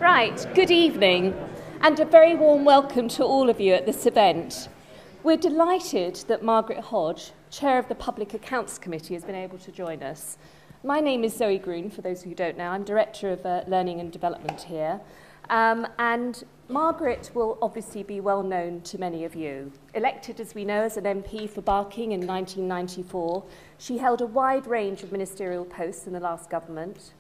Right, good evening, and a very warm welcome to all of you at this event. We're delighted that Margaret Hodge, Chair of the Public Accounts Committee, has been able to join us. My name is Zoe Green, for those who don't know. I'm Director of Learning and Development here. And Margaret will obviously be well known to many of you. Elected, as we know, as an MP for Barking in 1994, she held a wide range of ministerial posts in the last government.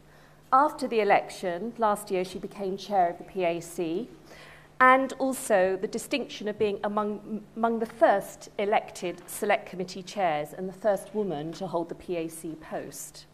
After the election, last year, she became chair of the PAC, and also the distinction of being among the first elected select committee chairs and the first woman to hold the PAC post.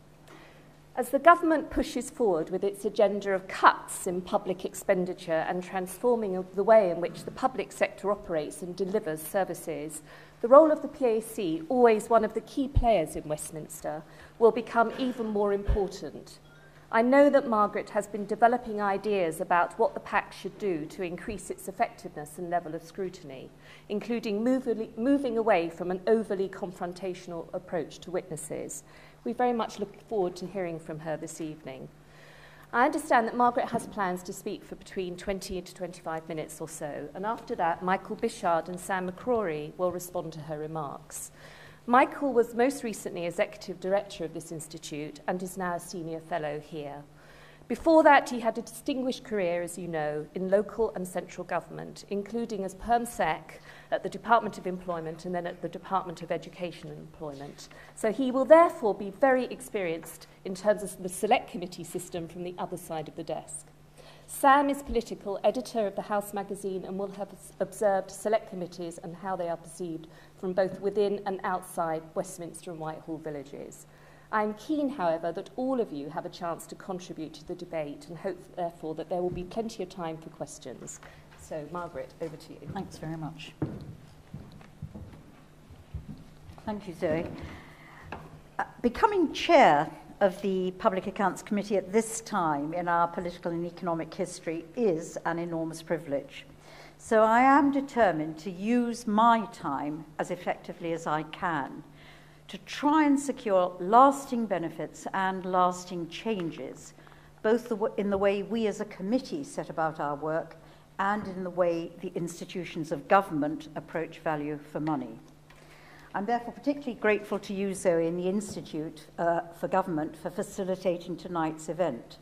As the government pushes forward with its agenda of cuts in public expenditure and transforming the way in which the public sector operates and delivers services, the role of the PAC, always one of the key players in Westminster, will become even more important. I know that Margaret has been developing ideas about what the PAC should do to increase its effectiveness and level of scrutiny, including moving away from an overly confrontational approach to witnesses. We very much look forward to hearing from her this evening. I understand that Margaret has plans to speak for between 20 to 25 minutes or so, and after that, Michael Bishard and Sam McCrory will respond to her remarks. Michael was most recently Executive Director of this institute and is now a Senior Fellow here. Before that, he had a distinguished career, as you know, in local and central government, including as Perm Sec at the Department of Employment and then at the Department of Education and Employment. So he will therefore be very experienced in terms of the select committee system from the other side of the desk. Sam is political editor of the House magazine and will have observed select committees and how they are perceived from both within and outside Westminster and Whitehall villages. I am keen, however, that all of you have a chance to contribute to the debate and hope, therefore, that there will be plenty of time for questions. So, Margaret, over to you. Thanks very much. Thank you, Zoe. Becoming chair of the Public Accounts Committee at this time in our political and economic history is an enormous privilege. So I am determined to use my time as effectively as I can to try and secure lasting benefits and lasting changes, both in the way we as a committee set about our work and in the way the institutions of government approach value for money. I'm therefore particularly grateful to you, Zoe, and the Institute for Government for facilitating tonight's event.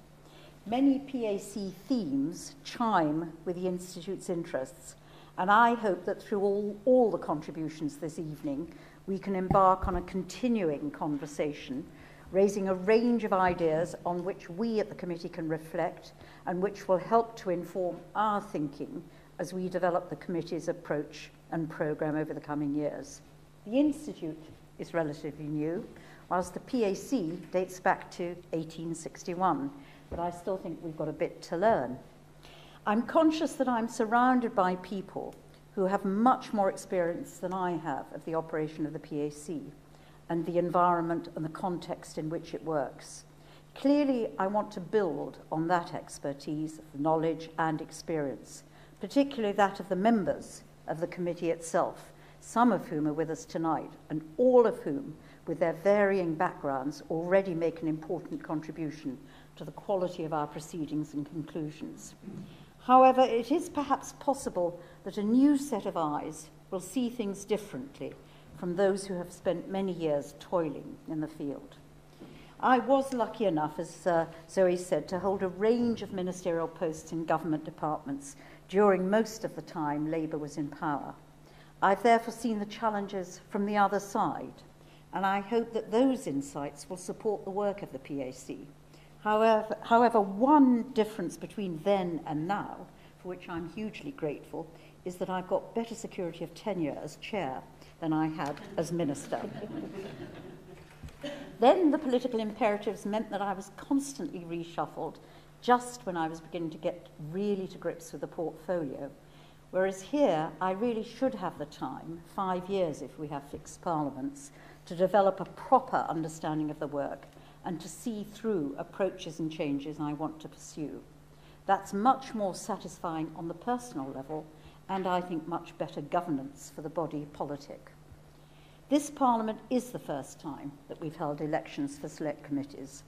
Many PAC themes chime with the Institute's interests, and I hope that through all the contributions this evening, we can embark on a continuing conversation, raising a range of ideas on which we at the committee can reflect and which will help to inform our thinking as we develop the committee's approach and programme over the coming years. The Institute is relatively new, whilst the PAC dates back to 1861, but I still think we've got a bit to learn. I'm conscious that I'm surrounded by people who have much more experience than I have of the operation of the PAC and the environment and the context in which it works. Clearly, I want to build on that expertise, knowledge and experience, particularly that of the members of the committee itself, some of whom are with us tonight, and all of whom, with their varying backgrounds, already make an important contribution to the quality of our proceedings and conclusions. However, it is perhaps possible that a new set of eyes will see things differently from those who have spent many years toiling in the field. I was lucky enough, as Zoe said, to hold a range of ministerial posts in government departments during most of the time Labour was in power. I've therefore seen the challenges from the other side, and I hope that those insights will support the work of the PAC. However, one difference between then and now, for which I'm hugely grateful, is that I've got better security of tenure as chair than I had as minister. Then the political imperatives meant that I was constantly reshuffled just when I was beginning to get really to grips with the portfolio. Whereas here, I really should have the time, 5 years if we have fixed parliaments, to develop a proper understanding of the work and to see through approaches and changes I want to pursue. That's much more satisfying on the personal level and I think much better governance for the body politic. This Parliament is the first time that we've held elections for select committees.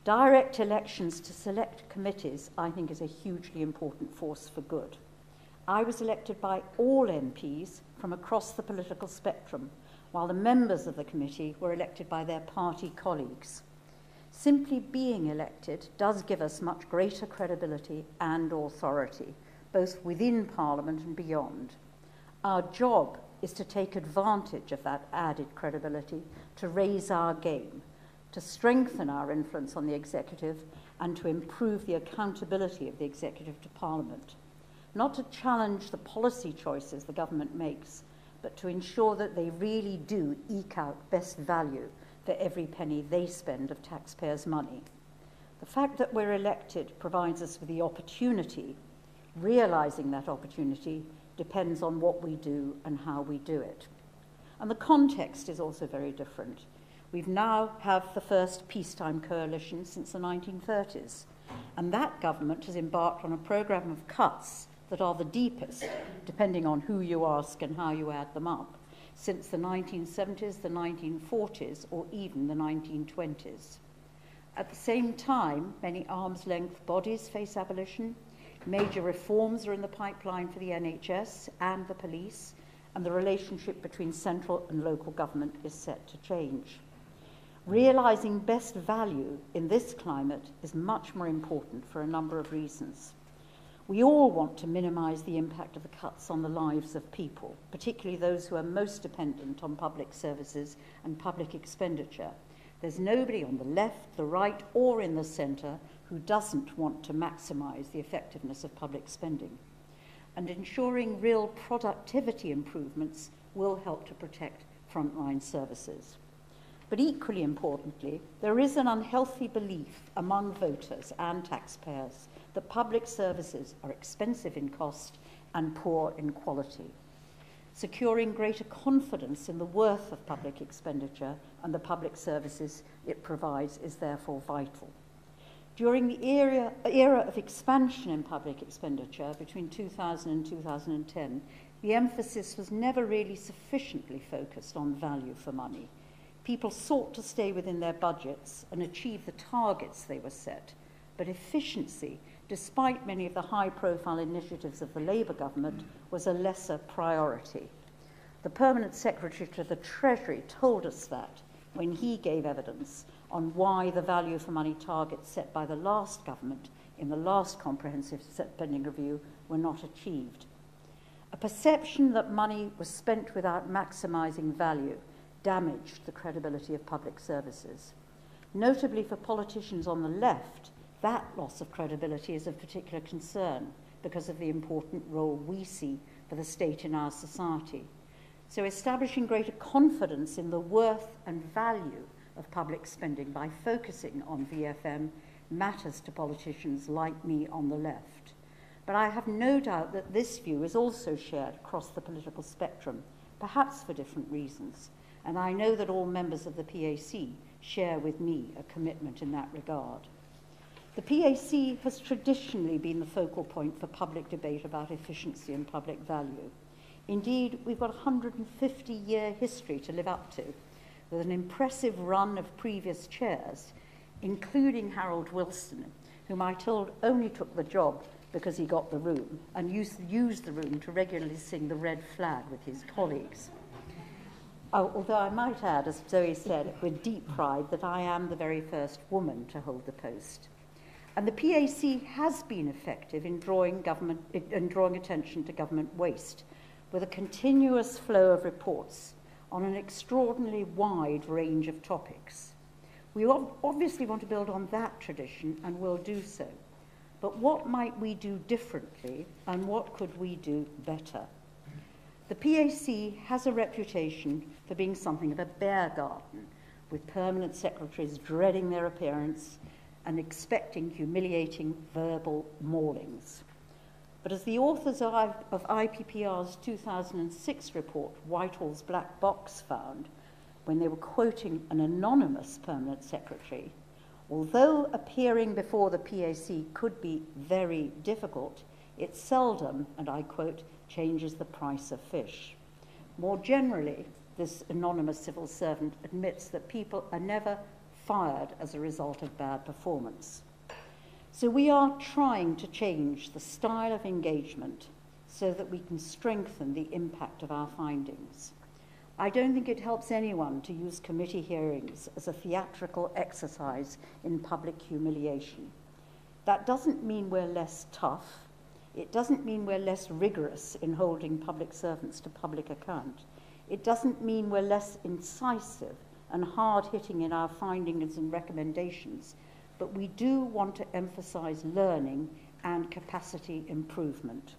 Direct elections to select committees, I think, is a hugely important force for good. I was elected by all MPs from across the political spectrum, while the members of the committee were elected by their party colleagues. Simply being elected does give us much greater credibility and authority, both within Parliament and beyond. Our job is to take advantage of that added credibility, to raise our game, to strengthen our influence on the executive, and to improve the accountability of the executive to Parliament. Not to challenge the policy choices the government makes, but to ensure that they really do eke out best value for every penny they spend of taxpayers' money. The fact that we're elected provides us with the opportunity. Realising that opportunity depends on what we do and how we do it. And the context is also very different. We've now have the first peacetime coalition since the 1930s, and that government has embarked on a programme of cuts that are the deepest, depending on who you ask and how you add them up, since the 1970s, the 1940s, or even the 1920s. At the same time, many arm's-length bodies face abolition. Major reforms are in the pipeline for the NHS and the police, and the relationship between central and local government is set to change. Realising best value in this climate is much more important for a number of reasons. We all want to minimise the impact of the cuts on the lives of people, particularly those who are most dependent on public services and public expenditure. There's nobody on the left, the right, or in the centre who doesn't want to maximise the effectiveness of public spending. And ensuring real productivity improvements will help to protect frontline services. But equally importantly, there is an unhealthy belief among voters and taxpayers that public services are expensive in cost and poor in quality. Securing greater confidence in the worth of public expenditure and the public services it provides is therefore vital. During the era of expansion in public expenditure between 2000 and 2010, the emphasis was never really sufficiently focused on value for money. People sought to stay within their budgets and achieve the targets they were set, but efficiency, despite many of the high-profile initiatives of the Labour government, was a lesser priority. The Permanent Secretary to the Treasury told us that when he gave evidence on why the value for money targets set by the last government in the last comprehensive spending review were not achieved. A perception that money was spent without maximising value damaged the credibility of public services. Notably for politicians on the left, that loss of credibility is of particular concern because of the important role we see for the state in our society. So establishing greater confidence in the worth and value of public spending by focusing on VFM matters to politicians like me on the left. But I have no doubt that this view is also shared across the political spectrum, perhaps for different reasons. And I know that all members of the PAC share with me a commitment in that regard. The PAC has traditionally been the focal point for public debate about efficiency and public value. Indeed, we've got a 150-year history to live up to, with an impressive run of previous chairs, including Harold Wilson, whom I told only took the job because he got the room and used the room to regularly sing the red flag with his colleagues. Although I might add, as Zoe said, with deep pride, that I am the very first woman to hold the post. And the PAC has been effective in drawing attention to government waste, with a continuous flow of reports on an extraordinarily wide range of topics. We obviously want to build on that tradition and will do so. But what might we do differently and what could we do better? The PAC has a reputation for being something of a bear garden, with permanent secretaries dreading their appearance and expecting humiliating verbal maulings. But as the authors of IPPR's 2006 report, Whitehall's Black Box, found, when they were quoting an anonymous permanent secretary, although appearing before the PAC could be very difficult, it seldom, and I quote, changes the price of fish. More generally, this anonymous civil servant admits that people are never fired as a result of bad performance. So we are trying to change the style of engagement so that we can strengthen the impact of our findings. I don't think it helps anyone to use committee hearings as a theatrical exercise in public humiliation. That doesn't mean we're less tough. It doesn't mean we're less rigorous in holding public servants to public account. It doesn't mean we're less incisive and hard-hitting in our findings and recommendations, but we do want to emphasize learning and capacity improvement.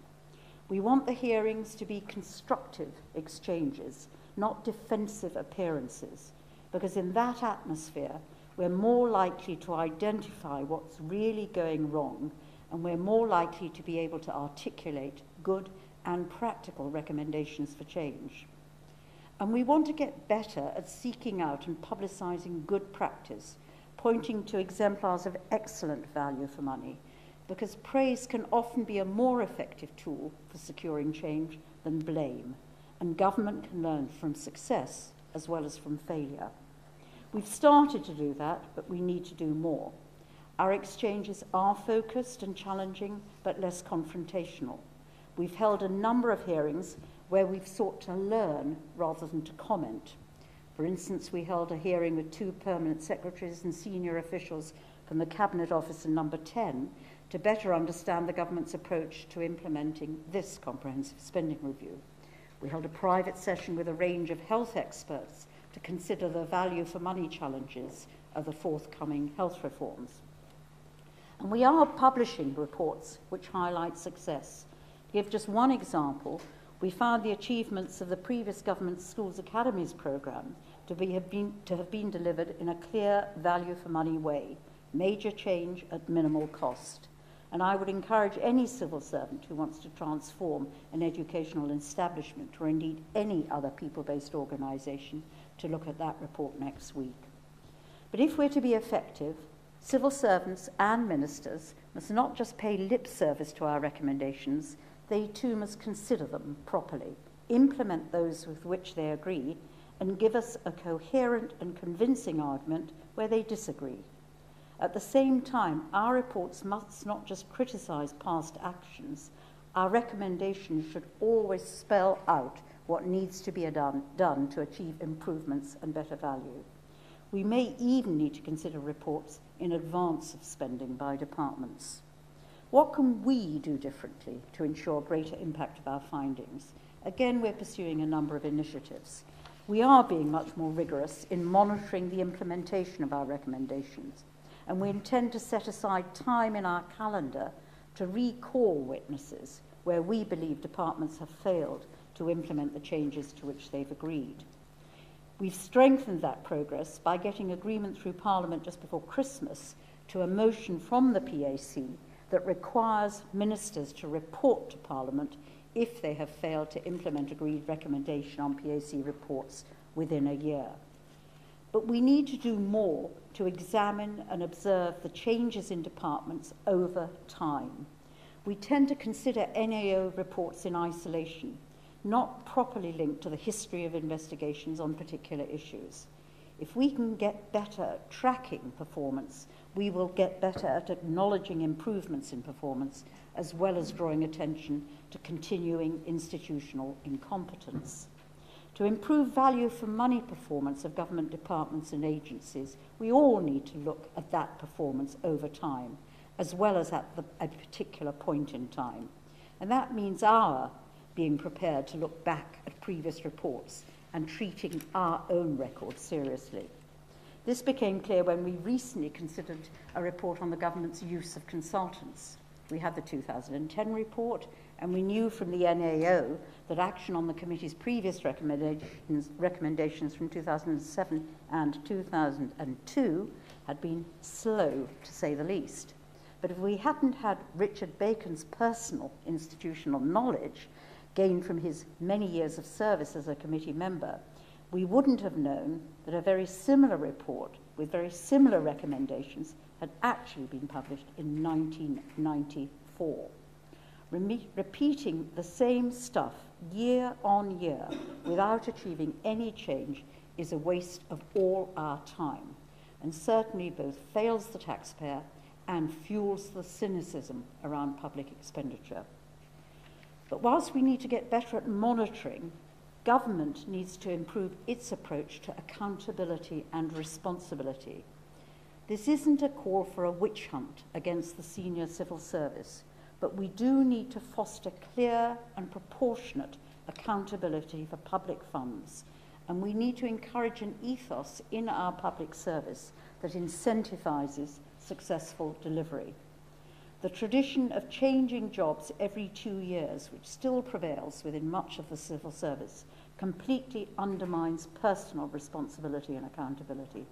We want the hearings to be constructive exchanges, not defensive appearances, because in that atmosphere, we're more likely to identify what's really going wrong, and we're more likely to be able to articulate good and practical recommendations for change. And we want to get better at seeking out and publicizing good practice, pointing to exemplars of excellent value for money, because praise can often be a more effective tool for securing change than blame, and government can learn from success as well as from failure. We've started to do that, but we need to do more. Our exchanges are focused and challenging, but less confrontational. We've held a number of hearings where we've sought to learn rather than to comment. For instance, we held a hearing with 2 permanent secretaries and senior officials from the Cabinet Office in number 10 to better understand the government's approach to implementing this comprehensive spending review. We held a private session with a range of health experts to consider the value for money challenges of the forthcoming health reforms. And we are publishing reports which highlight success. To give just one example, we found the achievements of the previous government's Schools Academies programme to have been delivered in a clear value for money way, major change at minimal cost. And I would encourage any civil servant who wants to transform an educational establishment, or indeed any other people-based organisation, to look at that report next week. But if we're to be effective, civil servants and ministers must not just pay lip service to our recommendations, they too must consider them properly, implement those with which they agree, and give us a coherent and convincing argument where they disagree. At the same time, our reports must not just criticise past actions. Our recommendations should always spell out what needs to be done to achieve improvements and better value. We may even need to consider reports in advance of spending by departments. What can we do differently to ensure greater impact of our findings? Again, we're pursuing a number of initiatives. We are being much more rigorous in monitoring the implementation of our recommendations, and we intend to set aside time in our calendar to recall witnesses where we believe departments have failed to implement the changes to which they've agreed. We've strengthened that progress by getting agreement through Parliament just before Christmas to a motion from the PAC that requires ministers to report to Parliament if they have failed to implement agreed recommendation on PAC reports within a year. But we need to do more to examine and observe the changes in departments over time. We tend to consider NAO reports in isolation, not properly linked to the history of investigations on particular issues. If we can get better at tracking performance, we will get better at acknowledging improvements in performance, as well as drawing attention to continuing institutional incompetence. To improve value for money performance of government departments and agencies, we all need to look at that performance over time, as well as at a particular point in time. And that means our being prepared to look back at previous reports and treating our own records seriously. This became clear when we recently considered a report on the government's use of consultants. We had the 2010 report, and we knew from the NAO that action on the committee's previous recommendations from 2007 and 2002 had been slow, to say the least. But if we hadn't had Richard Bacon's personal institutional knowledge gained from his many years of service as a committee member, we wouldn't have known that a very similar report with very similar recommendations had actually been published in 1994. Repeating the same stuff year on year without achieving any change is a waste of all our time. and certainly both fails the taxpayer and fuels the cynicism around public expenditure. But whilst we need to get better at monitoring, government needs to improve its approach to accountability and responsibility. This isn't a call for a witch hunt against the senior civil service, but we do need to foster clear and proportionate accountability for public funds, and we need to encourage an ethos in our public service that incentivizes successful delivery. The tradition of changing jobs every 2 years, which still prevails within much of the civil service, completely undermines personal responsibility and accountability.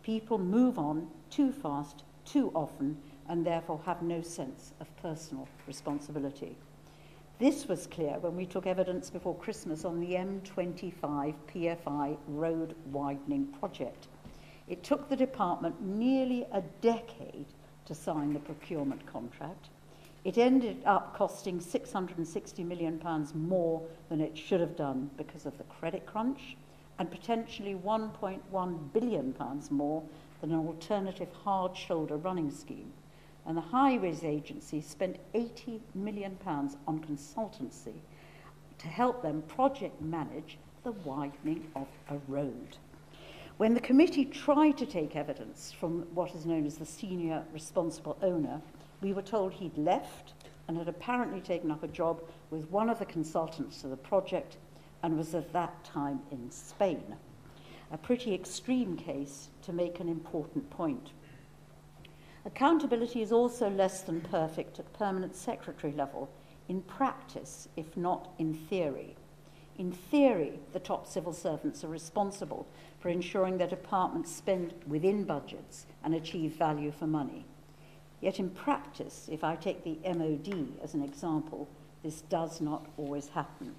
People move on too fast, too often, and therefore have no sense of personal responsibility. This was clear when we took evidence before Christmas on the M25 PFI road widening project. It took the department nearly a decade to sign the procurement contract. It ended up costing £660 million more than it should have done because of the credit crunch, and potentially £1.1 billion more than an alternative hard shoulder running scheme. And the Highways Agency spent £80 million on consultancy to help them project manage the widening of a road. When the committee tried to take evidence from what is known as the senior responsible owner, we were told he'd left and had apparently taken up a job with one of the consultants to the project and was at that time in Spain. A pretty extreme case to make an important point. Accountability is also less than perfect at permanent secretary level, in practice, if not in theory. In theory, the top civil servants are responsible for ensuring their departments spend within budgets and achieve value for money. Yet in practice, if I take the MOD as an example, this does not always happen.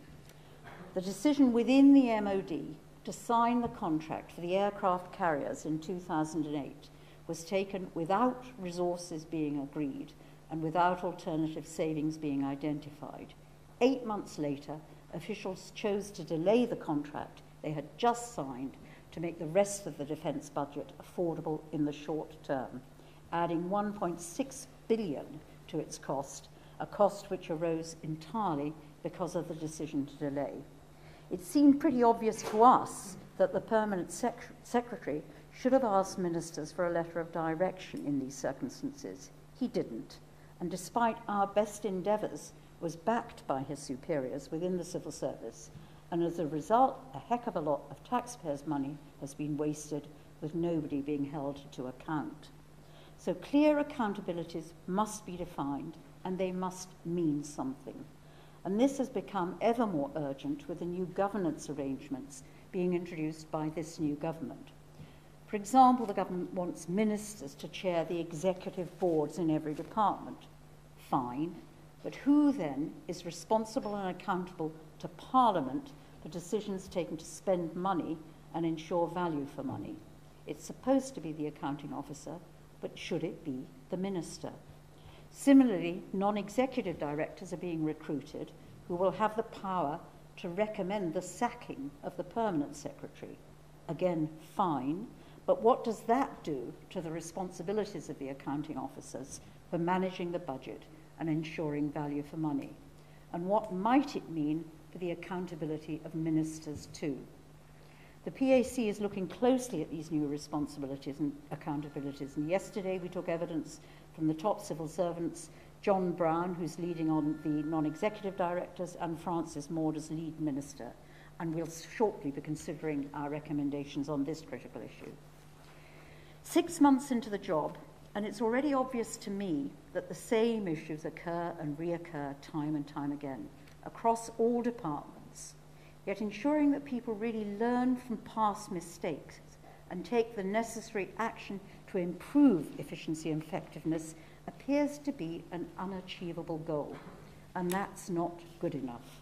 The decision within the MOD to sign the contract for the aircraft carriers in 2008 was taken without resources being agreed and without alternative savings being identified. 8 months later, officials chose to delay the contract they had just signed to make the rest of the defence budget affordable in the short term, adding £1.6 billion to its cost, a cost which arose entirely because of the decision to delay. It seemed pretty obvious to us that the permanent secretary should have asked ministers for a letter of direction in these circumstances. He didn't, and despite our best endeavours, was backed by his superiors within the civil service, and as a result, a heck of a lot of taxpayers' money has been wasted with nobody being held to account. So clear accountabilities must be defined, and they must mean something. And this has become ever more urgent with the new governance arrangements being introduced by this new government. For example, the government wants ministers to chair the executive boards in every department. Fine, but who then is responsible and accountable to Parliament for decisions taken to spend money and ensure value for money? It's supposed to be the accounting officer, but should it be the minister? Similarly, non-executive directors are being recruited who will have the power to recommend the sacking of the permanent secretary. Again, fine, but what does that do to the responsibilities of the accounting officers for managing the budget and ensuring value for money? And what might it mean for the accountability of ministers too? The PAC is looking closely at these new responsibilities and accountabilities, and yesterday we took evidence from the top civil servants, John Brown, who's leading on the non-executive directors, and Francis Maud as lead minister, and we'll shortly be considering our recommendations on this critical issue. 6 months into the job, and it's already obvious to me that the same issues occur and reoccur time and time again across all departments. Yet ensuring that people really learn from past mistakes and take the necessary action to improve efficiency and effectiveness appears to be an unachievable goal, and that's not good enough.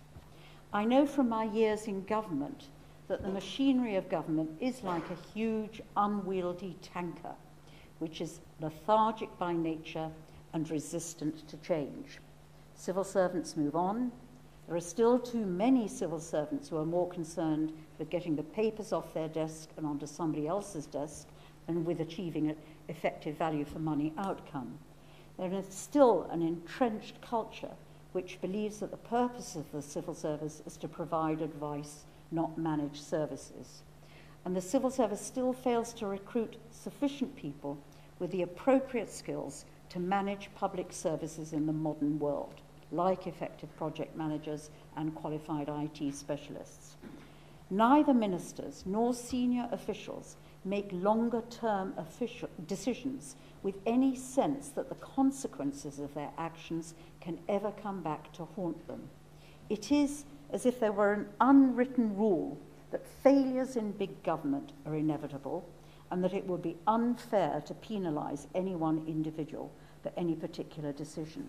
I know from my years in government that the machinery of government is like a huge, unwieldy tanker, which is lethargic by nature and resistant to change. Civil servants move on. There are still too many civil servants who are more concerned with getting the papers off their desk and onto somebody else's desk and with achieving an effective value for money outcome. There is still an entrenched culture which believes that the purpose of the civil service is to provide advice, not manage services. And the civil service still fails to recruit sufficient people with the appropriate skills to manage public services in the modern world, like effective project managers and qualified IT specialists. Neither ministers nor senior officials make longer-term decisions with any sense that the consequences of their actions can ever come back to haunt them. It is as if there were an unwritten rule that failures in big government are inevitable and that it would be unfair to penalise any one individual for any particular decision.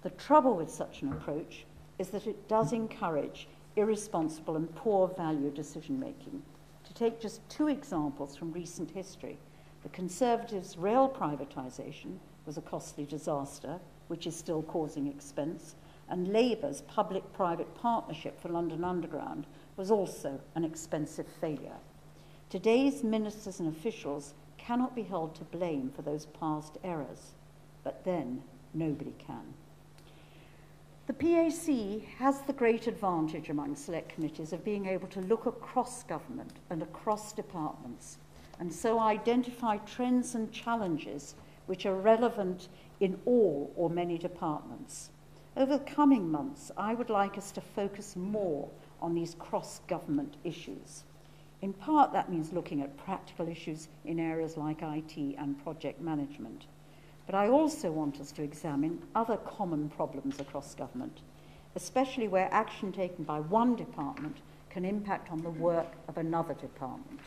The trouble with such an approach is that it does encourage irresponsible and poor value decision-making. To take just two examples from recent history, the Conservatives' rail privatisation was a costly disaster, which is still causing expense, and Labour's public-private partnership for London Underground was also an expensive failure. Today's ministers and officials cannot be held to blame for those past errors, but then nobody can. The PAC has the great advantage among select committees of being able to look across government and across departments, and so identify trends and challenges which are relevant in all or many departments. Over the coming months, I would like us to focus more on these cross-government issues. In part, that means looking at practical issues in areas like IT and project management. But I also want us to examine other common problems across government, especially where action taken by one department can impact on the work of another department.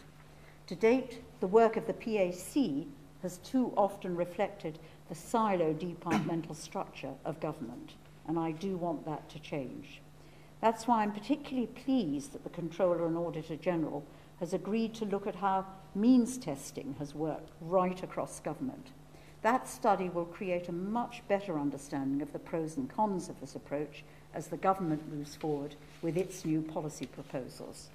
To date, the work of the PAC has too often reflected the silo departmental structure of government, and I do want that to change. That's why I'm particularly pleased that the Controller and Auditor General has agreed to look at how means testing has worked right across government. That study will create a much better understanding of the pros and cons of this approach as the government moves forward with its new policy proposals.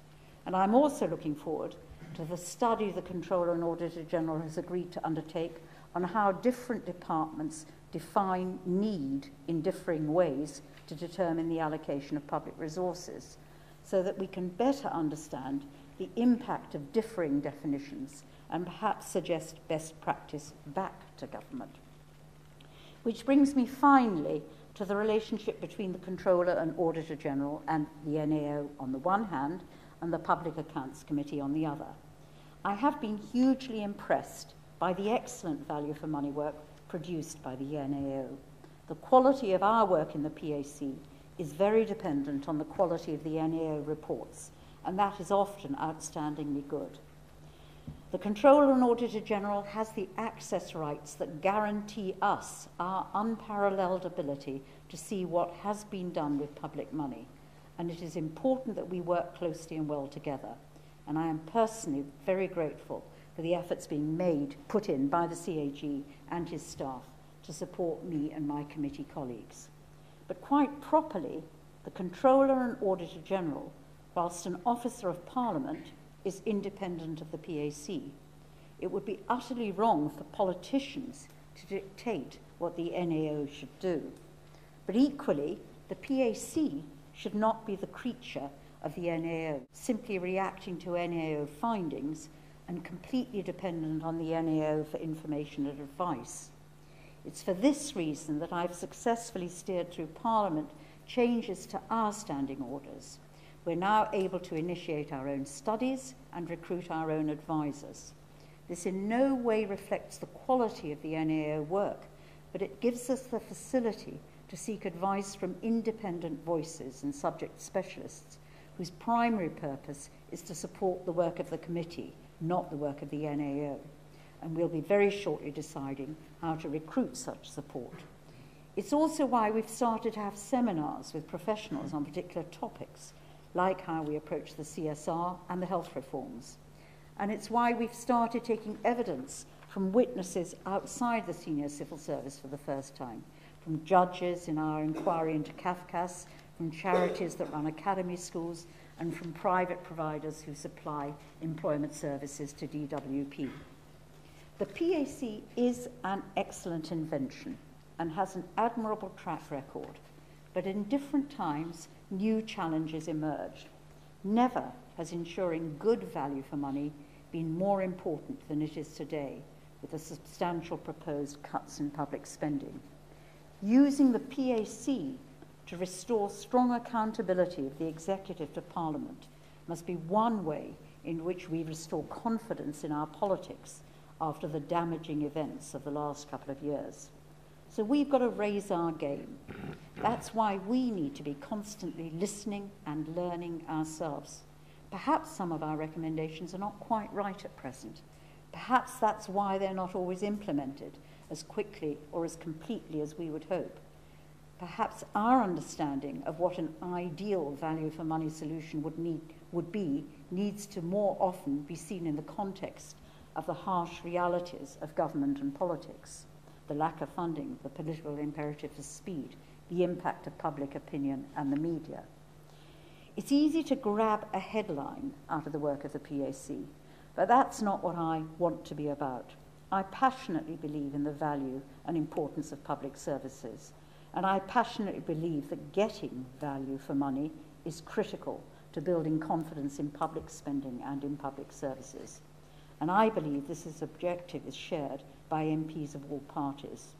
And I'm also looking forward to the study the Controller and Auditor General has agreed to undertake on how different departments define need in differing ways to determine the allocation of public resources, so that we can better understand the impact of differing definitions and perhaps suggest best practice back to government. Which brings me finally to the relationship between the Controller and Auditor General and the NAO on the one hand and the Public Accounts Committee on the other. I have been hugely impressed by the excellent value for money work produced by the NAO. The quality of our work in the PAC is very dependent on the quality of the NAO reports, and that is often outstandingly good. The Controller and Auditor General has the access rights that guarantee us our unparalleled ability to see what has been done with public money, and it is important that we work closely and well together. And I am personally very grateful for the efforts being put in by the CAG and his staff to support me and my committee colleagues. But quite properly, the Controller and Auditor General, whilst an officer of Parliament, is independent of the PAC. It would be utterly wrong for politicians to dictate what the NAO should do. But equally, the PAC should not be the creature of the NAO, simply reacting to NAO findings and completely dependent on the NAO for information and advice. It's for this reason that I've successfully steered through Parliament changes to our standing orders. We're now able to initiate our own studies and recruit our own advisors. This in no way reflects the quality of the NAO work, but it gives us the facility to seek advice from independent voices and subject specialists whose primary purpose is to support the work of the committee, not the work of the NAO. And we'll be very shortly deciding how to recruit such support. It's also why we've started to have seminars with professionals on particular topics, like how we approach the CSR and the health reforms. And it's why we've started taking evidence from witnesses outside the senior civil service for the first time, from judges in our inquiry into Kafkas, from charities that run academy schools, and from private providers who supply employment services to DWP. The PAC is an excellent invention and has an admirable track record, but in different times, new challenges emerged. Never has ensuring good value for money been more important than it is today, with the substantial proposed cuts in public spending. Using the PAC to restore strong accountability of the executive to Parliament must be one way in which we restore confidence in our politics after the damaging events of the last couple of years. So we've got to raise our game. That's why we need to be constantly listening and learning ourselves. Perhaps some of our recommendations are not quite right at present. Perhaps that's why they're not always implemented as quickly or as completely as we would hope. Perhaps our understanding of what an ideal value for money solution would be needs to more often be seen in the context of the harsh realities of government and politics, the lack of funding, the political imperative for speed, the impact of public opinion and the media. It's easy to grab a headline out of the work of the PAC, but that's not what I want to be about. I passionately believe in the value and importance of public services, and I passionately believe that getting value for money is critical to building confidence in public spending and in public services. And I believe this objective is shared by MPs of all parties.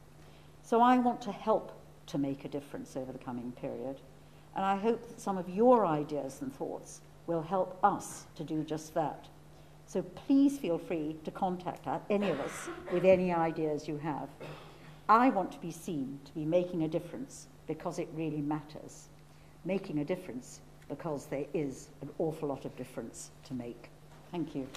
So I want to help to make a difference over the coming period, and I hope that some of your ideas and thoughts will help us to do just that. So please feel free to contact any of us with any ideas you have. I want to be seen to be making a difference because it really matters. Making a difference because there is an awful lot of difference to make. Thank you.